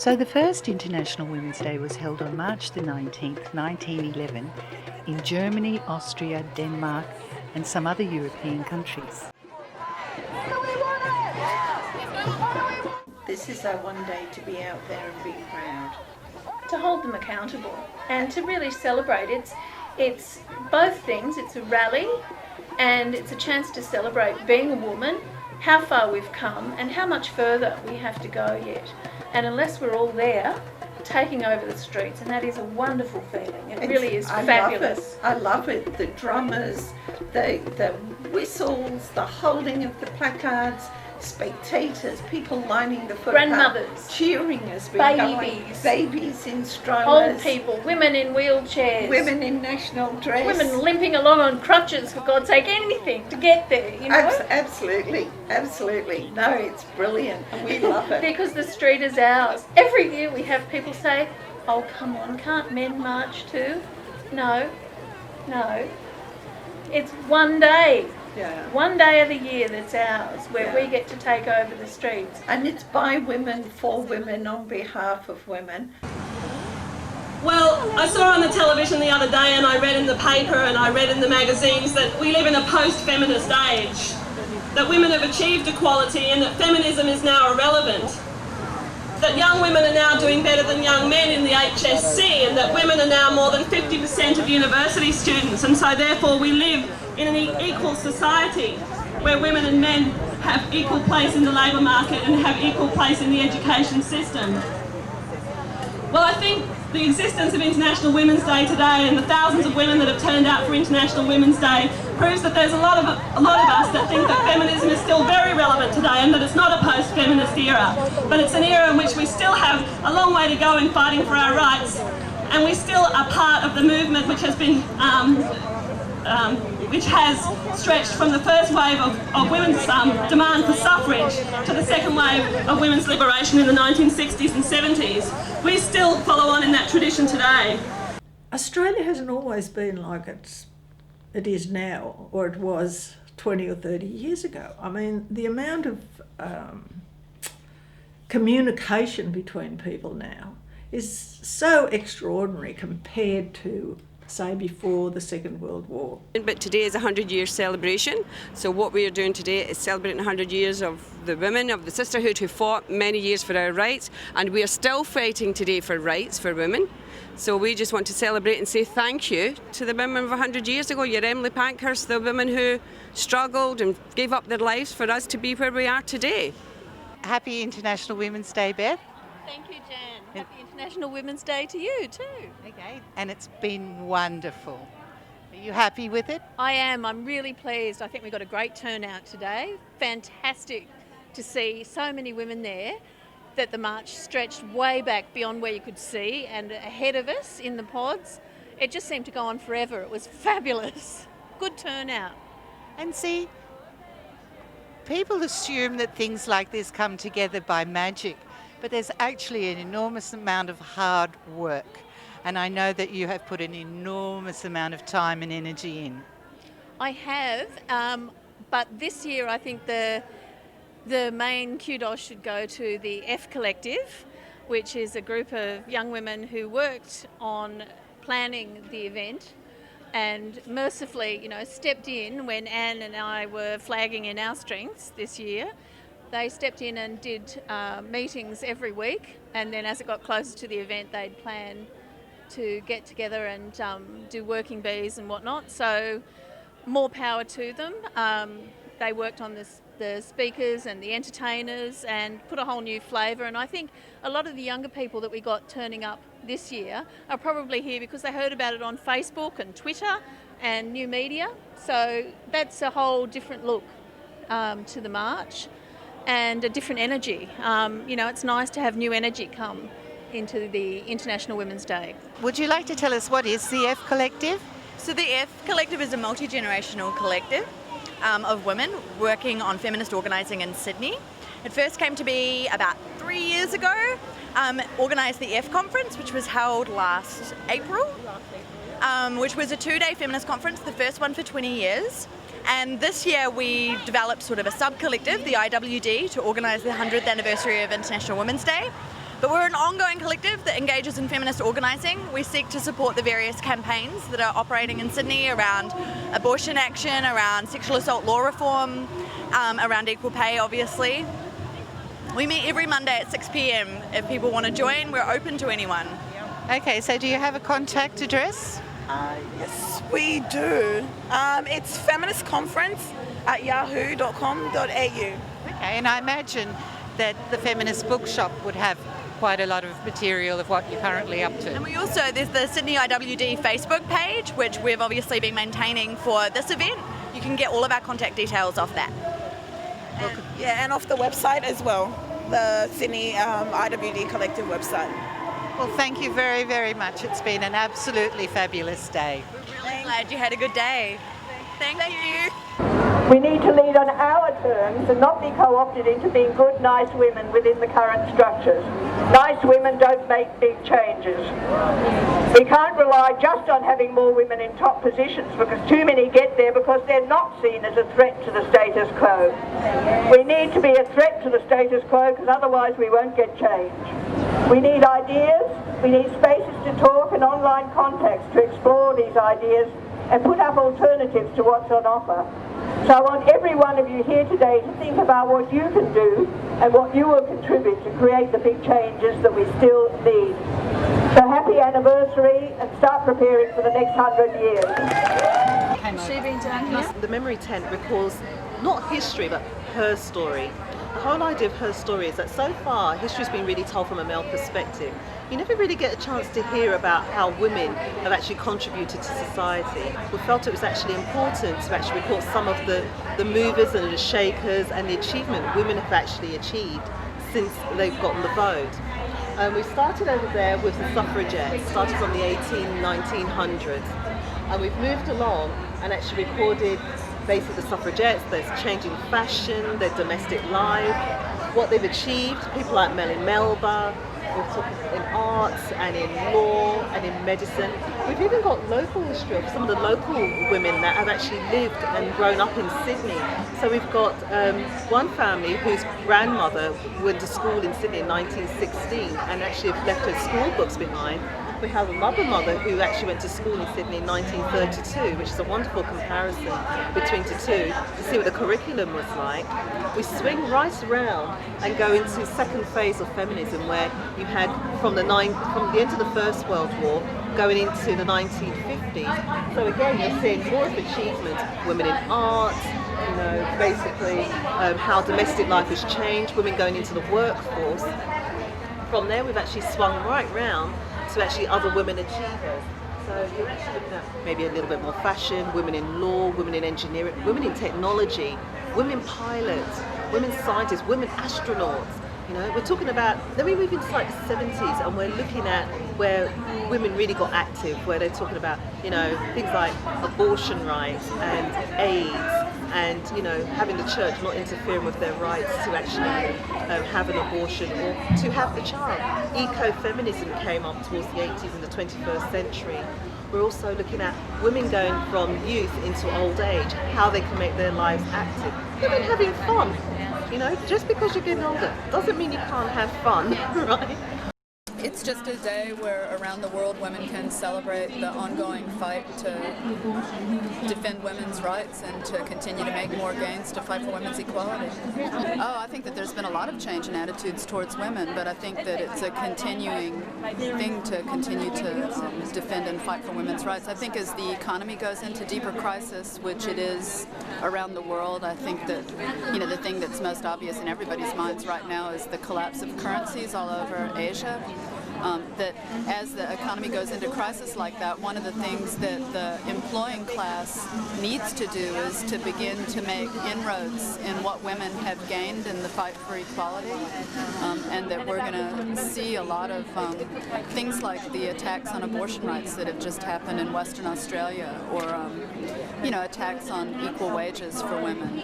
So the first International Women's Day was held on March the 19th, 1911 in Germany, Austria, Denmark and some other European countries. This is our one day to be out there and be proud. To hold them accountable and to really celebrate. It's both things. It's a rally and it's a chance to celebrate being a woman, how far we've come and how much further we have to go yet. And unless we're all there, taking over the streets, and that is a wonderful feeling. It really is fabulous. I love it. The drummers, the whistles, the holding of the placards, spectators, people lining the footpath, grandmothers, cheering us, babies in strollers, old people, women in wheelchairs, women in national dress, women limping along on crutches, for God's sake, anything to get there, you know? Absolutely. No, it's brilliant and we love it. Because the street is ours. Every year we have people say, oh come on, can't men march too? No. It's one day. Yeah. One day of the year that's ours, where we get to take over the streets. And it's by women, for women, on behalf of women. Well, I saw on the television the other day and I read in the paper and I read in the magazines that we live in a post-feminist age, that women have achieved equality and that feminism is now irrelevant, that young women are now doing better than young men in the HSC and that women are now more than 50% of university students, and so therefore we live in an equal society where women and men have equal place in the labour market and have equal place in the education system. Well, I think the existence of International Women's Day today and the thousands of women that have turned out for International Women's Day proves that there's a lot of us that think that feminism is still very relevant today and that it's not a post-feminist era, but it's an era in which we still have a long way to go in fighting for our rights, and we still are part of the movement which has been which has stretched from the first wave of women's demand for suffrage to the second wave of women's liberation in the 1960s and 70s. We still follow on in that tradition today. Australia hasn't always been like it is now, or it was 20 or 30 years ago. I mean, the amount of communication between people now is so extraordinary compared to, say, before the Second World War. But today is a 100-year celebration, so what we are doing today is celebrating 100 years of the women, of the sisterhood who fought many years for our rights, and we are still fighting today for rights for women. So we just want to celebrate and say thank you to the women of 100 years ago, your Emily Pankhurst, the women who struggled and gave up their lives for us to be where we are today. Happy International Women's Day, Beth. Thank you, Jan. Happy International Women's Day to you too. Okay, and it's been wonderful. Are you happy with it? I am. I'm really pleased. I think we got a great turnout today. Fantastic to see so many women there, that the march stretched way back beyond where you could see and ahead of us in the pods. It just seemed to go on forever. It was fabulous. Good turnout. And see, people assume that things like this come together by magic, but there's actually an enormous amount of hard work. And I know that you have put an enormous amount of time and energy in. I have, but this year I think the main kudos should go to the F Collective, which is a group of young women who worked on planning the event and mercifully, stepped in when Anne and I were flagging in our strengths this year. They stepped in and did meetings every week, and then as it got closer to the event, they'd plan to get together and do working bees and whatnot. So more power to them. They worked on the speakers and the entertainers and put a whole new flavour. And I think a lot of the younger people that we got turning up this year are probably here because they heard about it on Facebook and Twitter and new media. So that's a whole different look to the march and a different energy. It's nice to have new energy come into the International Women's Day. Would you like to tell us what is the F Collective? So the F Collective is a multi-generational collective of women working on feminist organising in Sydney. It first came to be about 3 years ago, organised the F Conference, which was held last April, which was a 2-day feminist conference, the first one for 20 years. And this year we developed sort of a sub-collective, the IWD, to organise the 100th anniversary of International Women's Day. But we're an ongoing collective that engages in feminist organising. We seek to support the various campaigns that are operating in Sydney around abortion action, around sexual assault law reform, around equal pay, obviously. We meet every Monday at 6 p.m. If people want to join, we're open to anyone. Okay, so do you have a contact address? Yes, we do. It's feministconference@yahoo.com.au. Okay, and I imagine that the Feminist Bookshop would have quite a lot of material of what you're currently up to. And we also, there's the Sydney IWD Facebook page, which we've obviously been maintaining for this event. You can get all of our contact details off that. Yeah, and off the website as well, the Sydney IWD Collective website. Well, thank you very, very much. It's been an absolutely fabulous day. Really glad you had a good day. Thank you. We need to lead on our terms and not be co-opted into being good, nice women within the current structures. Nice women don't make big changes. We can't rely just on having more women in top positions because too many get there because they're not seen as a threat to the status quo. We need to be a threat to the status quo because otherwise we won't get change. We need ideas, we need spaces to talk and online contacts to explore these ideas and put up alternatives to what's on offer. So I want every one of you here today to think about what you can do and what you will contribute to create the big changes that we still need. So happy anniversary and start preparing for the next 100 years. Has she been down here? The memory tent recalls not history but her story. The whole idea of her story is that so far history's been really told from a male perspective. You never really get a chance to hear about how women have actually contributed to society. We felt it was actually important to actually record some of the movers and the shakers and the achievement women have actually achieved since they've gotten the vote. We started over there with the suffragettes, started from the 1900s, and we've moved along and actually recorded basically the suffragettes, their changing fashion, their domestic life, what they've achieved, people like Melanie Melba. We're talking in arts and in law and in medicine. We've even got local history of some of the local women that have actually lived and grown up in Sydney. So we've got one family whose grandmother went to school in Sydney in 1916 and actually left her school books behind. We have another mother who actually went to school in Sydney in 1932, which is a wonderful comparison between the two to see what the curriculum was like. We swing right around and go into second phase of feminism, where you had from the end of the First World War going into the 1950s. So again, you're seeing more of achievement, women in art, you know, basically how domestic life has changed, women going into the workforce. From there, we've actually swung right round to actually other women achievers. So you're actually looking at maybe a little bit more fashion, women in law, women in engineering, women in technology, women pilots, women scientists, women astronauts. You know, we're talking about, then we move into like the 70s and we're looking at where women really got active, where they're talking about, you know, things like abortion rights and AIDS and, you know, having the church not interfering with their rights to actually have an abortion or to have the child. Ecofeminism came up towards the 80s and the 21st century. We're also looking at women going from youth into old age, how they can make their lives active. Even having fun. You know, just because you're getting older doesn't mean you can't have fun, right? It's just a day where around the world women can celebrate the ongoing fight to defend women's rights and to continue to make more gains to fight for women's equality. Oh, I think that there's been a lot of change in attitudes towards women, but I think that it's a continuing thing to continue to defend and fight for women's rights. I think as the economy goes into deeper crisis, which it is around the world, I think that, you know, the thing that's most obvious in everybody's minds right now is the collapse of currencies all over Asia. That as the economy goes into crisis like that, one of the things that the employing class needs to do is to begin to make inroads in what women have gained in the fight for equality, and that we're going to see a lot of things like the attacks on abortion rights that have just happened in Western Australia, or you know, attacks on equal wages for women.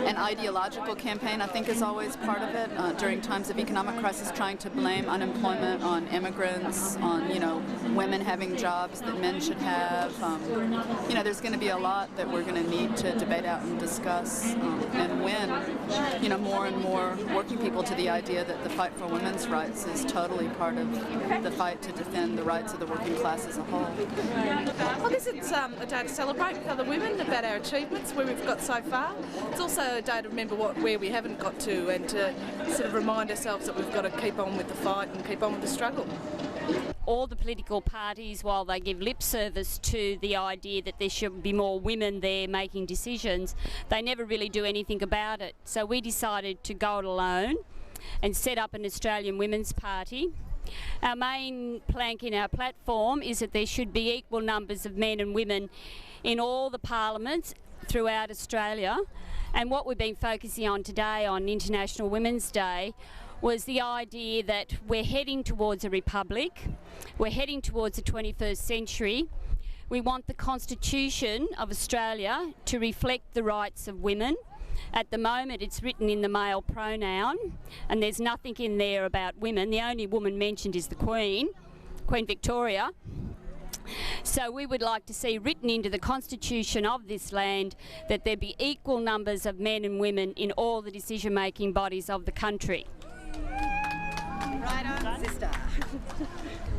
An ideological campaign, I think, is always part of it. During times of economic crisis, trying to blame unemployment on immigrants, on, you know, women having jobs that men should have. You know, there's going to be a lot that we're going to need to debate out and discuss and win, you know, more and more working people to the idea that the fight for women's rights is totally part of the fight to defend the rights of the working class as a whole. Well, this is a day to celebrate with other women about our achievements, where we've got so far. It's also a day to remember where we haven't got to, and to sort of remind ourselves that we've got to keep on with the fight and keep on with the struggle. All the political parties, while they give lip service to the idea that there should be more women there making decisions, they never really do anything about it. So we decided to go it alone and set up an Australian Women's Party. Our main plank in our platform is that there should be equal numbers of men and women in all the parliaments throughout Australia. And what we've been focusing on today on International Women's Day was the idea that we're heading towards a republic, we're heading towards the 21st century. We want the Constitution of Australia to reflect the rights of women. At the moment it's written in the male pronoun and there's nothing in there about women. The only woman mentioned is the Queen Victoria. So we would like to see written into the Constitution of this land that there be equal numbers of men and women in all the decision-making bodies of the country. Right on, sister.